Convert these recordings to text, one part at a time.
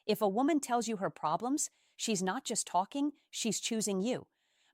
If a woman tells you her problems, she's not just talking, she's choosing you.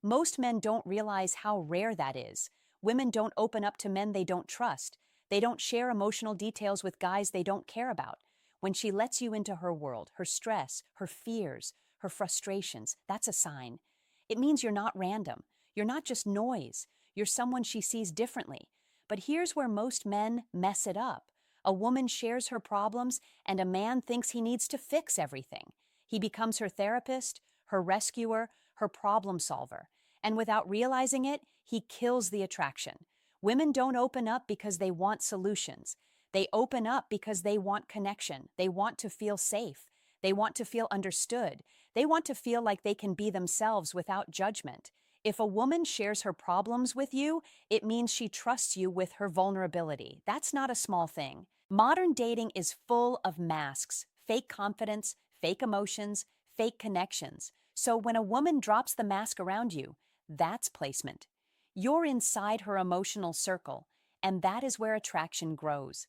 Most men don't realize how rare that is. Women don't open up to men they don't trust. They don't share emotional details with guys they don't care about. When she lets you into her world, her stress, her fears, her frustrations, that's a sign. It means you're not random. You're not just noise. You're someone she sees differently. But here's where most men mess it up. A woman shares her problems, and a man thinks he needs to fix everything. He becomes her therapist, her rescuer, her problem solver. And without realizing it, he kills the attraction. Women don't open up because they want solutions. They open up because they want connection. They want to feel safe. They want to feel understood. They want to feel like they can be themselves without judgment. If a woman shares her problems with you, it means she trusts you with her vulnerability. That's not a small thing. Modern dating is full of masks, fake confidence, fake emotions, fake connections. So when a woman drops the mask around you, that's placement. You're inside her emotional circle, and that is where attraction grows.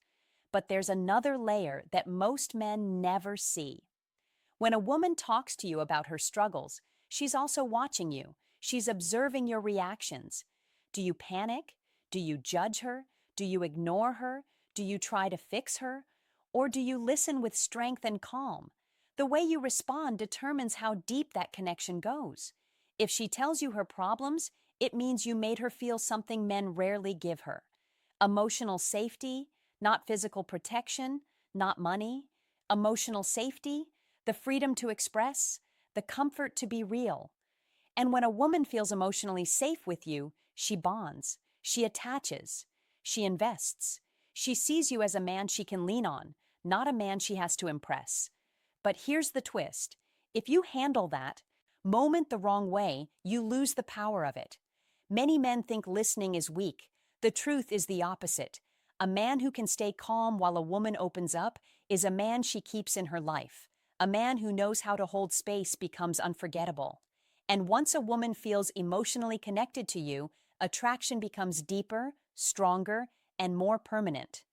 But there's another layer that most men never see. When a woman talks to you about her struggles, she's also watching you. She's observing your reactions. Do you panic? Do you judge her? Do you ignore her? Do you try to fix her? Or do you listen with strength and calm? The way you respond determines how deep that connection goes. If she tells you her problems, it means you made her feel something men rarely give her. Emotional safety, not physical protection, not money. Emotional safety, the freedom to express, the comfort to be real. And when a woman feels emotionally safe with you, she bonds, she attaches, she invests. She sees you as a man she can lean on, not a man she has to impress. But here's the twist. If you handle that moment the wrong way, you lose the power of it. Many men think listening is weak. The truth is the opposite. A man who can stay calm while a woman opens up is a man she keeps in her life. A man who knows how to hold space becomes unforgettable. And once a woman feels emotionally connected to you, attraction becomes deeper, stronger, and more permanent.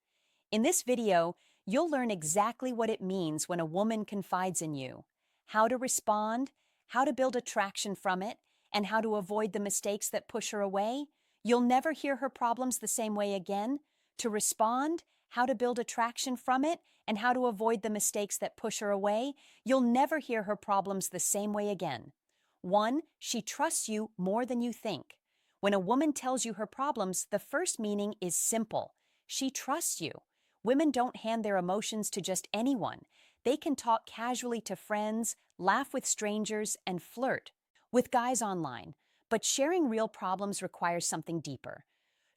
In this video, you'll learn exactly what it means when a woman confides in you, how to respond, how to build attraction from it, and how to avoid the mistakes that push her away. You'll never hear her problems the same way again. To respond, how to build attraction from it, and how to avoid the mistakes that push her away. You'll never hear her problems the same way again. 1. She trusts you more than you think. When a woman tells you her problems, the first meaning is simple. She trusts you. Women don't hand their emotions to just anyone. They can talk casually to friends, laugh with strangers, and flirt with guys online. But sharing real problems requires something deeper.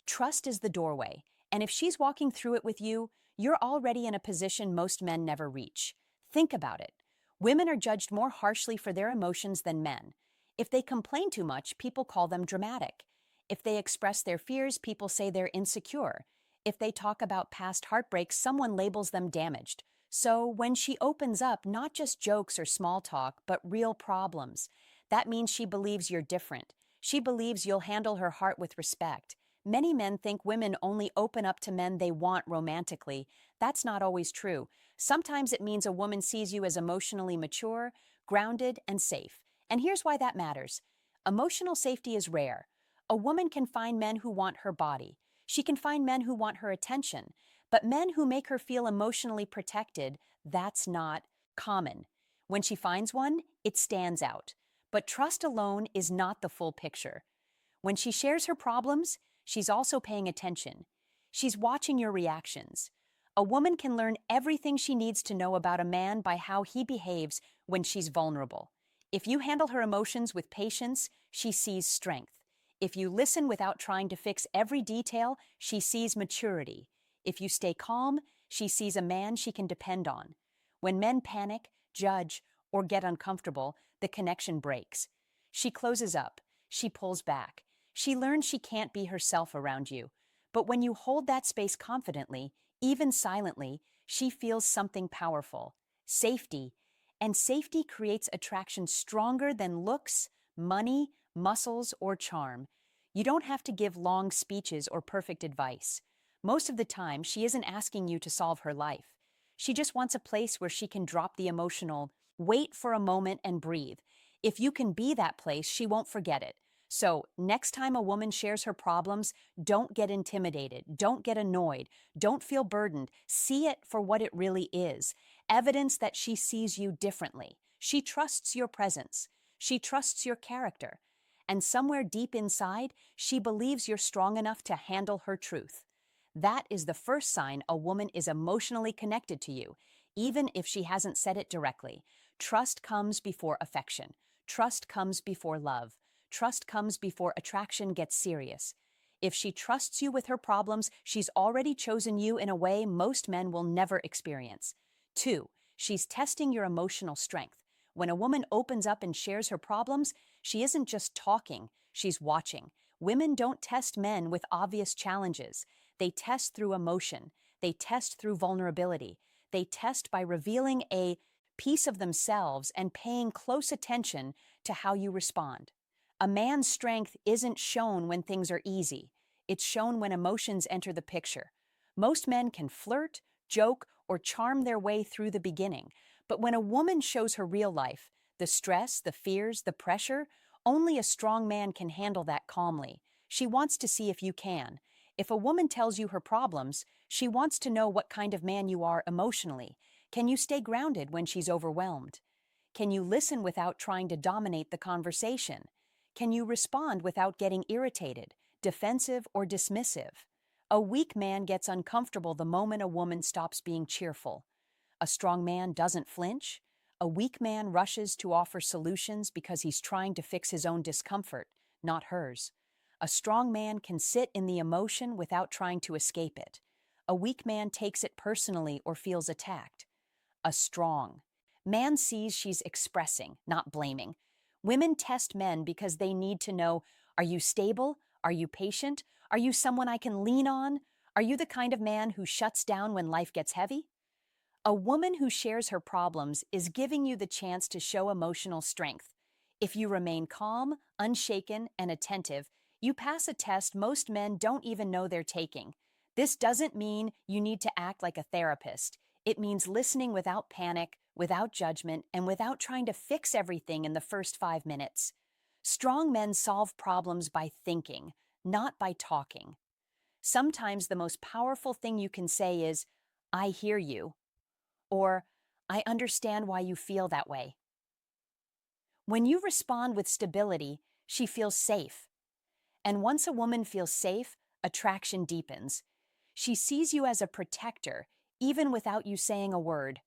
Trust is the doorway, and if she's walking through it with you, you're already in a position most men never reach. Think about it. Women are judged more harshly for their emotions than men. If they complain too much, people call them dramatic. If they express their fears, people say they're insecure. If they talk about past heartbreaks, someone labels them damaged. So when she opens up, not just jokes or small talk, but real problems, that means she believes you're different. She believes you'll handle her heart with respect. Many men think women only open up to men they want romantically. That's not always true. Sometimes it means a woman sees you as emotionally mature, grounded, and safe. And here's why that matters. Emotional safety is rare. A woman can find men who want her body. She can find men who want her attention. But men who make her feel emotionally protected, that's not common. When she finds one, it stands out. But trust alone is not the full picture. When she shares her problems, she's also paying attention. She's watching your reactions. A woman can learn everything she needs to know about a man by how he behaves when she's vulnerable. If you handle her emotions with patience, she sees strength. If you listen without trying to fix every detail, she sees maturity. If you stay calm, she sees a man she can depend on. When men panic, judge, or get uncomfortable, the connection breaks. She closes up. She pulls back. She learns she can't be herself around you. But when you hold that space confidently, even silently, she feels something powerful. Safety. And safety creates attraction stronger than looks, money, muscles, or charm. You don't have to give long speeches or perfect advice. Most of the time, she isn't asking you to solve her life. She just wants a place where she can drop the emotional, wait for a moment and breathe. If you can be that place, she won't forget it. So, next time a woman shares her problems, don't get intimidated, don't get annoyed, don't feel burdened. See it for what it really is, evidence that she sees you differently. She trusts your presence, she trusts your character, and somewhere deep inside, she believes you're strong enough to handle her truth. That is the first sign a woman is emotionally connected to you, even if she hasn't said it directly. Trust comes before affection. Trust comes before love. Trust comes before attraction gets serious. If she trusts you with her problems, she's already chosen you in a way most men will never experience. 2. She's testing your emotional strength. When a woman opens up and shares her problems, she isn't just talking, she's watching. Women don't test men with obvious challenges. They test through emotion. They test through vulnerability. They test by revealing a piece of themselves and paying close attention to how you respond. A man's strength isn't shown when things are easy. It's shown when emotions enter the picture. Most men can flirt, joke, or charm their way through the beginning. But when a woman shows her real life, the stress, the fears, the pressure, only a strong man can handle that calmly. She wants to see if you can. If a woman tells you her problems, she wants to know what kind of man you are emotionally. Can you stay grounded when she's overwhelmed? Can you listen without trying to dominate the conversation? Can you respond without getting irritated, defensive, or dismissive? A weak man gets uncomfortable the moment a woman stops being cheerful. A strong man doesn't flinch. A weak man rushes to offer solutions because he's trying to fix his own discomfort, not hers. A strong man can sit in the emotion without trying to escape it. A weak man takes it personally or feels attacked. A strong man sees she's expressing, not blaming. Women test men because they need to know, are you stable? Are you patient? Are you someone I can lean on? Are you the kind of man who shuts down when life gets heavy? A woman who shares her problems is giving you the chance to show emotional strength. If you remain calm, unshaken, and attentive, you pass a test most men don't even know they're taking. This doesn't mean you need to act like a therapist. It means listening without panic, without judgment, and without trying to fix everything in the first 5 minutes. Strong men solve problems by thinking, not by talking. Sometimes the most powerful thing you can say is, I hear you, or I understand why you feel that way. When you respond with stability, she feels safe. And once a woman feels safe, attraction deepens. She sees you as a protector, even without you saying a word.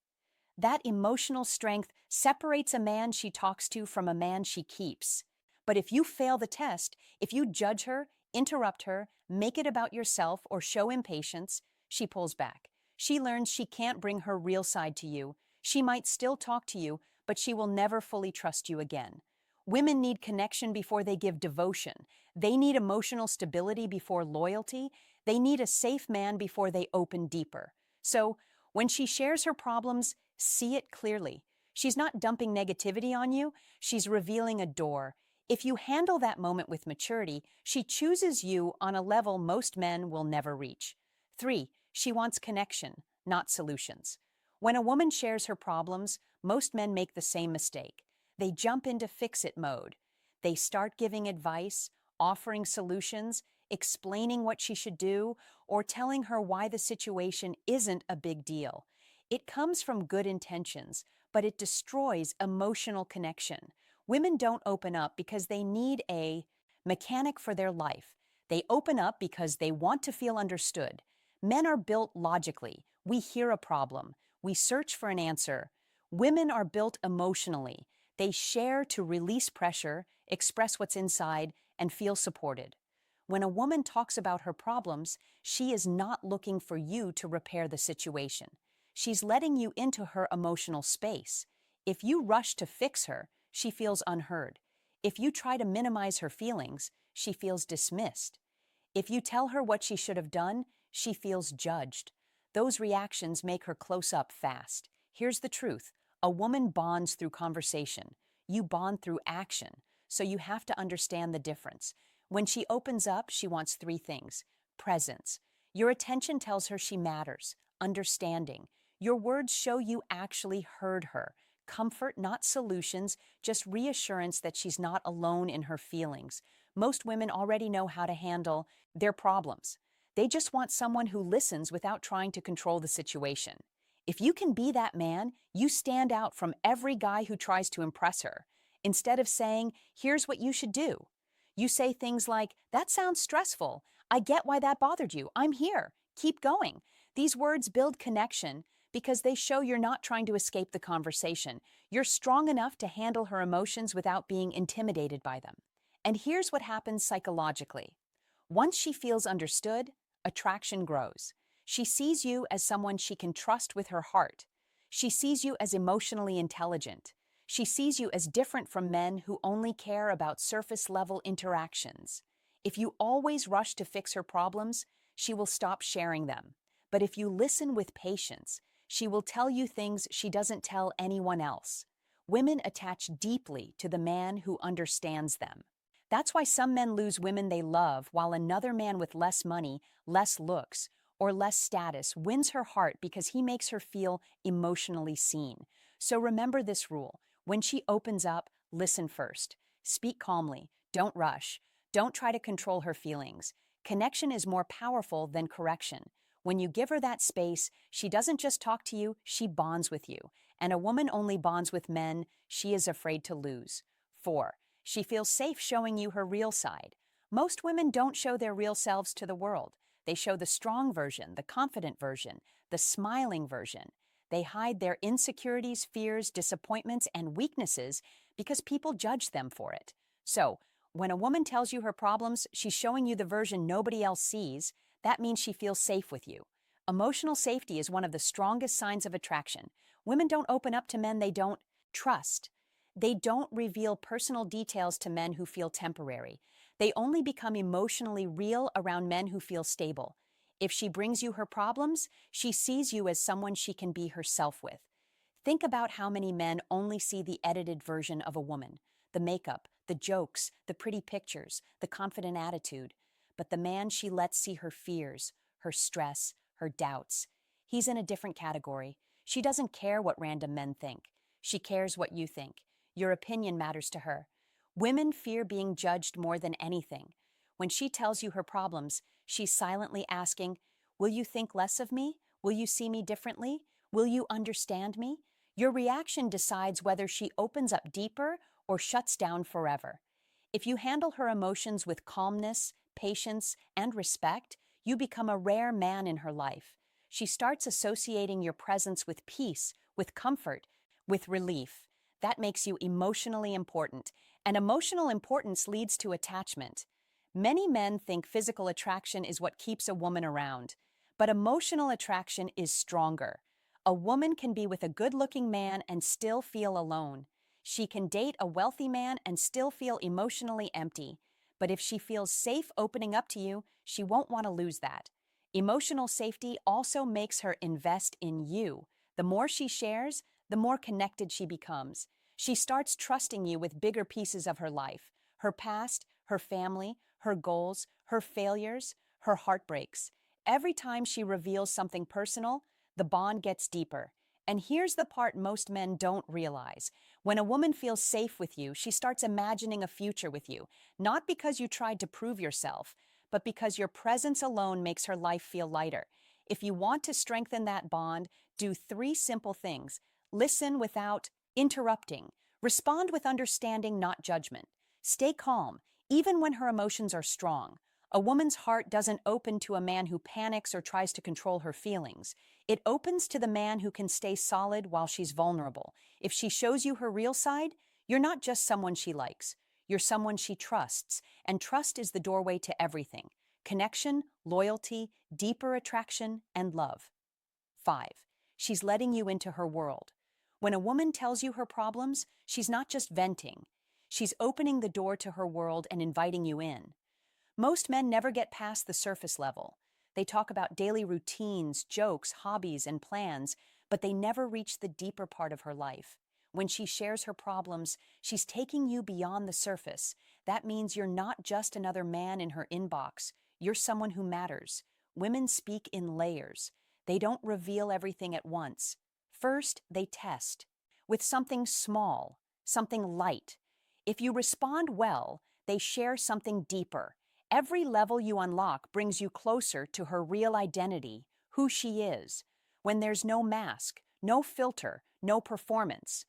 That emotional strength separates a man she talks to from a man she keeps. But if you fail the test, if you judge her, interrupt her, make it about yourself, or show impatience, she pulls back. She learns she can't bring her real side to you. She might still talk to you, but she will never fully trust you again. Women need connection before they give devotion. They need emotional stability before loyalty. They need a safe man before they open deeper. So, when she shares her problems, see it clearly. She's not dumping negativity on you, she's revealing a door. If you handle that moment with maturity, she chooses you on a level most men will never reach. 3. She wants connection, not solutions. When a woman shares her problems, most men make the same mistake. They jump into fix-it mode. They start giving advice, offering solutions, explaining what she should do, or telling her why the situation isn't a big deal. It comes from good intentions, but it destroys emotional connection. Women don't open up because they need a mechanic for their life. They open up because they want to feel understood. Men are built logically. We hear a problem. We search for an answer. Women are built emotionally. They share to release pressure, express what's inside, and feel supported. When a woman talks about her problems, she is not looking for you to repair the situation. She's letting you into her emotional space. If you rush to fix her, she feels unheard. If you try to minimize her feelings, she feels dismissed. If you tell her what she should have done, she feels judged. Those reactions make her close up fast. Here's the truth. A woman bonds through conversation. You bond through action. So you have to understand the difference. When she opens up, she wants 3 things. Presence. Your attention tells her she matters. Understanding. Your words show you actually heard her. Comfort, not solutions, just reassurance that she's not alone in her feelings. Most women already know how to handle their problems. They just want someone who listens without trying to control the situation. If you can be that man, you stand out from every guy who tries to impress her. Instead of saying, "Here's what you should do," you say things like, "That sounds stressful. I get why that bothered you. I'm here. Keep going." These words build connection because they show you're not trying to escape the conversation. You're strong enough to handle her emotions without being intimidated by them. And here's what happens psychologically. Once she feels understood, attraction grows. She sees you as someone she can trust with her heart. She sees you as emotionally intelligent. She sees you as different from men who only care about surface-level interactions. If you always rush to fix her problems, she will stop sharing them. But if you listen with patience, she will tell you things she doesn't tell anyone else. Women attach deeply to the man who understands them. That's why some men lose women they love, while another man with less money, less looks, or less status wins her heart because he makes her feel emotionally seen. So remember this rule. When she opens up, listen first. Speak calmly. Don't rush. Don't try to control her feelings. Connection is more powerful than correction. When you give her that space, she doesn't just talk to you, she bonds with you. And a woman only bonds with men she is afraid to lose. 4. She feels safe showing you her real side. Most women don't show their real selves to the world. They show the strong version, the confident version, the smiling version. They hide their insecurities, fears, disappointments, and weaknesses because people judge them for it. So, when a woman tells you her problems, she's showing you the version nobody else sees. That means she feels safe with you. Emotional safety is one of the strongest signs of attraction. Women don't open up to men they don't trust. They don't reveal personal details to men who feel temporary. They only become emotionally real around men who feel stable. If she brings you her problems, she sees you as someone she can be herself with. Think about how many men only see the edited version of a woman, the makeup, the jokes, the pretty pictures, the confident attitude. But the man she lets see her fears, her stress, her doubts. He's in a different category. She doesn't care what random men think. She cares what you think. Your opinion matters to her. Women fear being judged more than anything. When she tells you her problems, she's silently asking, "Will you think less of me? Will you see me differently? Will you understand me?" Your reaction decides whether she opens up deeper or shuts down forever. If you handle her emotions with calmness, patience, and respect, you become a rare man in her life. She starts associating your presence with peace, with comfort, with relief. That makes you emotionally important, and emotional importance leads to attachment. Many men think physical attraction is what keeps a woman around, but emotional attraction is stronger. A woman can be with a good-looking man and still feel alone. She can date a wealthy man and still feel emotionally empty. But if she feels safe opening up to you, she won't want to lose that. Emotional safety also makes her invest in you. The more she shares, the more connected she becomes. She starts trusting you with bigger pieces of her life, her past, her family, her goals, her failures, her heartbreaks. Every time she reveals something personal, the bond gets deeper. And here's the part most men don't realize. When a woman feels safe with you, she starts imagining a future with you, not because you tried to prove yourself, but because your presence alone makes her life feel lighter. If you want to strengthen that bond, do 3 simple things. Listen without interrupting. Respond with understanding, not judgment. Stay calm, even when her emotions are strong. A woman's heart doesn't open to a man who panics or tries to control her feelings. It opens to the man who can stay solid while she's vulnerable. If she shows you her real side, you're not just someone she likes. You're someone she trusts, and trust is the doorway to everything: connection, loyalty, deeper attraction, and love. 5. She's letting you into her world. When a woman tells you her problems, she's not just venting. She's opening the door to her world and inviting you in. Most men never get past the surface level. They talk about daily routines, jokes, hobbies, and plans, but they never reach the deeper part of her life. When she shares her problems, she's taking you beyond the surface. That means you're not just another man in her inbox. You're someone who matters. Women speak in layers. They don't reveal everything at once. First, they test with something small, something light. If you respond well, they share something deeper. Every level you unlock brings you closer to her real identity, who she is, when there's no mask, no filter, no performance.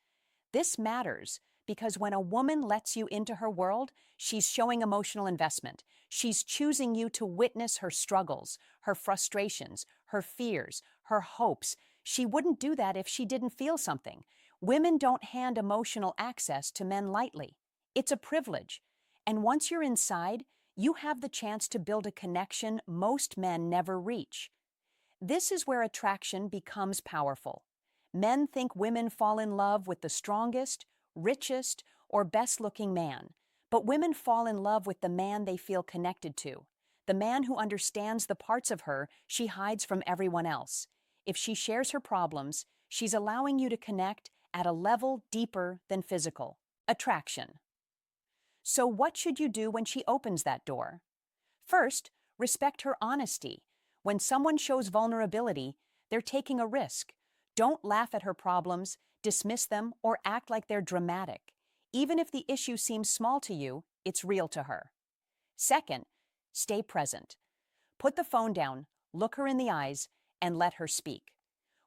This matters because when a woman lets you into her world, she's showing emotional investment. She's choosing you to witness her struggles, her frustrations, her fears, her hopes. She wouldn't do that if she didn't feel something. Women don't hand emotional access to men lightly. It's a privilege. And once you're inside, you have the chance to build a connection most men never reach. This is where attraction becomes powerful. Men think women fall in love with the strongest, richest, or best-looking man, but women fall in love with the man they feel connected to, the man who understands the parts of her she hides from everyone else. If she shares her problems, she's allowing you to connect at a level deeper than physical attraction. So what should you do when she opens that door? First, respect her honesty. When someone shows vulnerability, they're taking a risk. Don't laugh at her problems, dismiss them, or act like they're dramatic. Even if the issue seems small to you, it's real to her. Second, stay present. Put the phone down, look her in the eyes, and let her speak.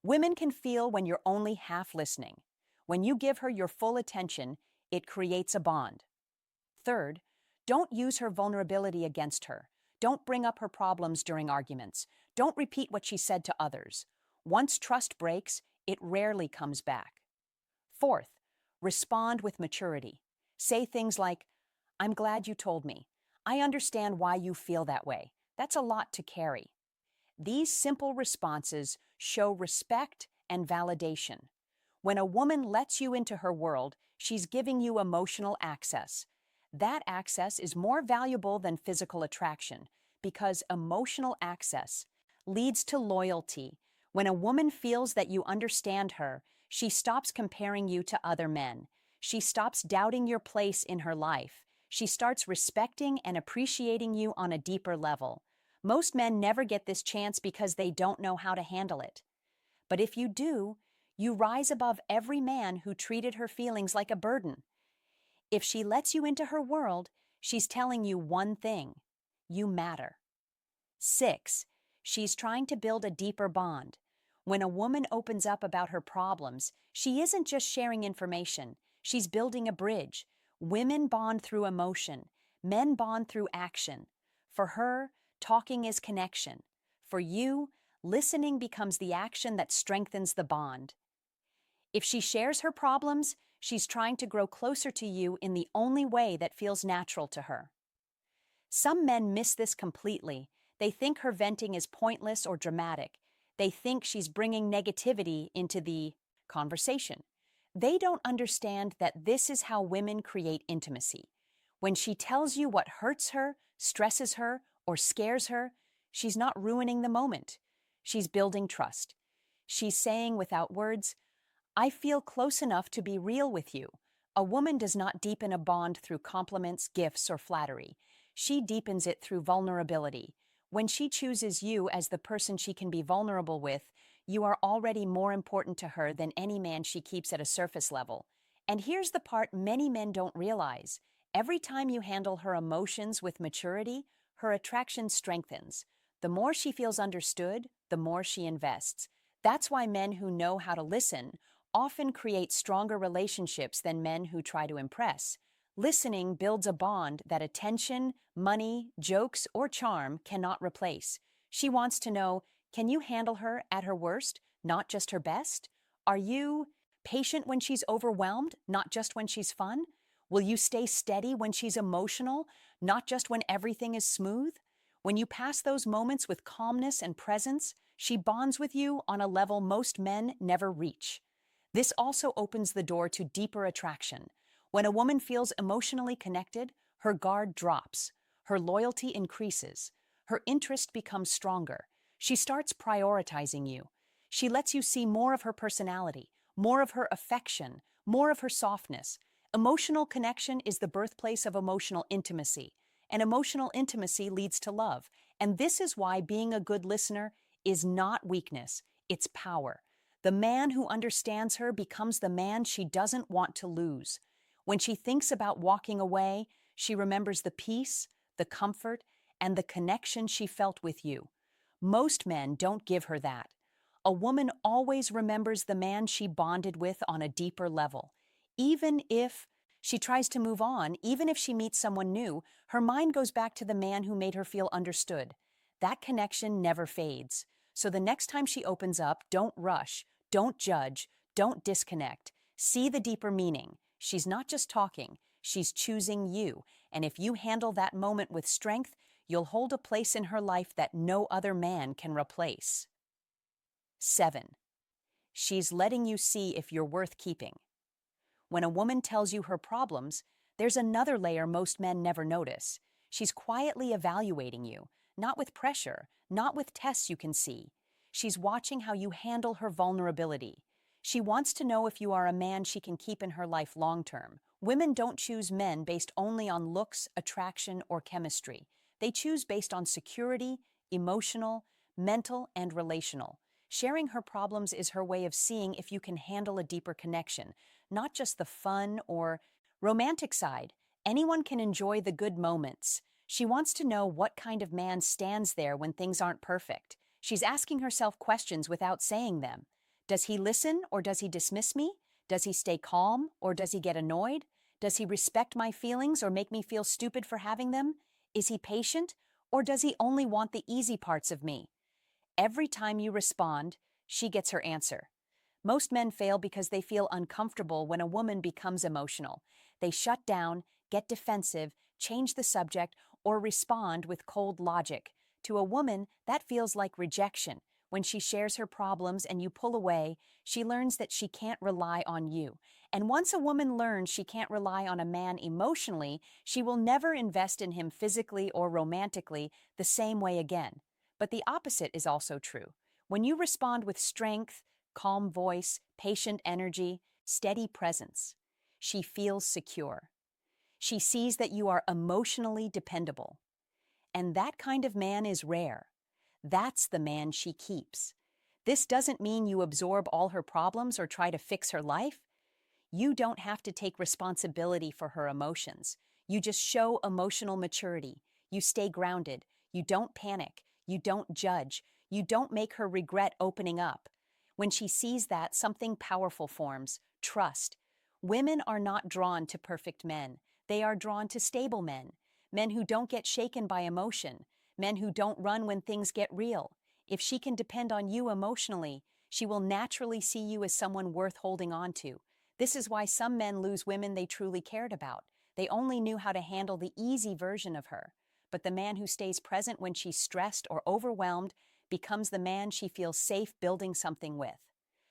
Women can feel when you're only half listening. When you give her your full attention, it creates a bond. Third, don't use her vulnerability against her. Don't bring up her problems during arguments. Don't repeat what she said to others. Once trust breaks, it rarely comes back. Fourth, respond with maturity. Say things like, "I'm glad you told me. I understand why you feel that way. That's a lot to carry." These simple responses show respect and validation. When a woman lets you into her world, she's giving you emotional access. That access is more valuable than physical attraction because emotional access leads to loyalty. When a woman feels that you understand her, she stops comparing you to other men. She stops doubting your place in her life. She starts respecting and appreciating you on a deeper level. Most men never get this chance because they don't know how to handle it. But if you do, you rise above every man who treated her feelings like a burden. If she lets you into her world, she's telling you one thing: you matter. 6. She's trying to build a deeper bond. When a woman opens up about her problems, she isn't just sharing information, she's building a bridge. Women bond through emotion, men bond through action. For her, talking is connection. For you, listening becomes the action that strengthens the bond. If she shares her problems, she's trying to grow closer to you in the only way that feels natural to her. Some men miss this completely. They think her venting is pointless or dramatic. They think she's bringing negativity into the conversation. They don't understand that this is how women create intimacy. When she tells you what hurts her, stresses her, or scares her, she's not ruining the moment. She's building trust. She's saying without words, "I feel close enough to be real with you." A woman does not deepen a bond through compliments, gifts, or flattery. She deepens it through vulnerability. When she chooses you as the person she can be vulnerable with, you are already more important to her than any man she keeps at a surface level. And here's the part many men don't realize. Every time you handle her emotions with maturity, her attraction strengthens. The more she feels understood, the more she invests. That's why men who know how to listen often create stronger relationships than men who try to impress. Listening builds a bond that attention, money, jokes, or charm cannot replace. She wants to know, can you handle her at her worst, not just her best? Are you patient when she's overwhelmed, not just when she's fun? Will you stay steady when she's emotional, not just when everything is smooth? When you pass those moments with calmness and presence, she bonds with you on a level most men never reach. This also opens the door to deeper attraction. When a woman feels emotionally connected, her guard drops, her loyalty increases, her interest becomes stronger. She starts prioritizing you. She lets you see more of her personality, more of her affection, more of her softness. Emotional connection is the birthplace of emotional intimacy, and emotional intimacy leads to love. And this is why being a good listener is not weakness, it's power. The man who understands her becomes the man she doesn't want to lose. When she thinks about walking away, she remembers the peace, the comfort, and the connection she felt with you. Most men don't give her that. A woman always remembers the man she bonded with on a deeper level. Even if she tries to move on, even if she meets someone new, her mind goes back to the man who made her feel understood. That connection never fades. So the next time she opens up, don't rush, don't judge, don't disconnect. See the deeper meaning. She's not just talking, she's choosing you. And if you handle that moment with strength, you'll hold a place in her life that no other man can replace. 7. She's letting you see if you're worth keeping. When a woman tells you her problems, there's another layer most men never notice. She's quietly evaluating you, not with pressure, not with tests you can see. She's watching how you handle her vulnerability. She wants to know if you are a man she can keep in her life long term. Women don't choose men based only on looks, attraction, or chemistry. They choose based on security, emotional, mental, and relational. Sharing her problems is her way of seeing if you can handle a deeper connection, not just the fun or romantic side. Anyone can enjoy the good moments. She wants to know what kind of man stands there when things aren't perfect. She's asking herself questions without saying them. Does he listen or does he dismiss me? Does he stay calm or does he get annoyed? Does he respect my feelings or make me feel stupid for having them? Is he patient or does he only want the easy parts of me? Every time you respond, she gets her answer. Most men fail because they feel uncomfortable when a woman becomes emotional. They shut down, get defensive, change the subject, or respond with cold logic. To a woman, that feels like rejection. When she shares her problems and you pull away, she learns that she can't rely on you. And once a woman learns she can't rely on a man emotionally, she will never invest in him physically or romantically the same way again. But the opposite is also true. When you respond with strength, calm voice, patient energy, steady presence, she feels secure. She sees that you are emotionally dependable. And that kind of man is rare. That's the man she keeps. This doesn't mean you absorb all her problems or try to fix her life. You don't have to take responsibility for her emotions. You just show emotional maturity. You stay grounded. You don't panic. You don't judge. You don't make her regret opening up. When she sees that, something powerful forms: trust. Women are not drawn to perfect men. They are drawn to stable men. Men who don't get shaken by emotion. Men who don't run when things get real. If she can depend on you emotionally, she will naturally see you as someone worth holding on to. This is why some men lose women they truly cared about. They only knew how to handle the easy version of her. But the man who stays present when she's stressed or overwhelmed becomes the man she feels safe building something with.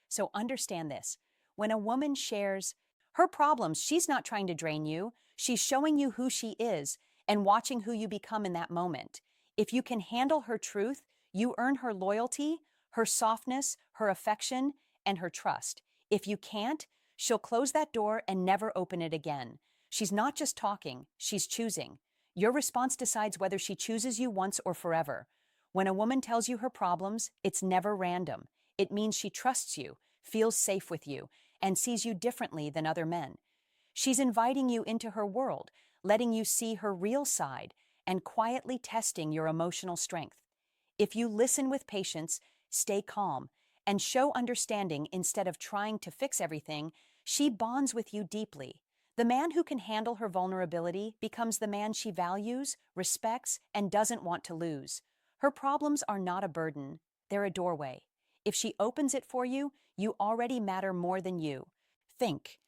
So understand this. When a woman shares her problems, she's not trying to drain you. She's showing you who she is and watching who you become in that moment. If you can handle her truth, you earn her loyalty, her softness, her affection, and her trust. If you can't, she'll close that door and never open it again. She's not just talking, she's choosing. Your response decides whether she chooses you once or forever. When a woman tells you her problems, it's never random. It means she trusts you, feels safe with you, and sees you differently than other men. She's inviting you into her world, letting you see her real side, and quietly testing your emotional strength. If you listen with patience, stay calm, and show understanding instead of trying to fix everything, she bonds with you deeply. The man who can handle her vulnerability becomes the man she values, respects, and doesn't want to lose. Her problems are not a burden, they're a doorway. If she opens it for you, you already matter more than you. Think,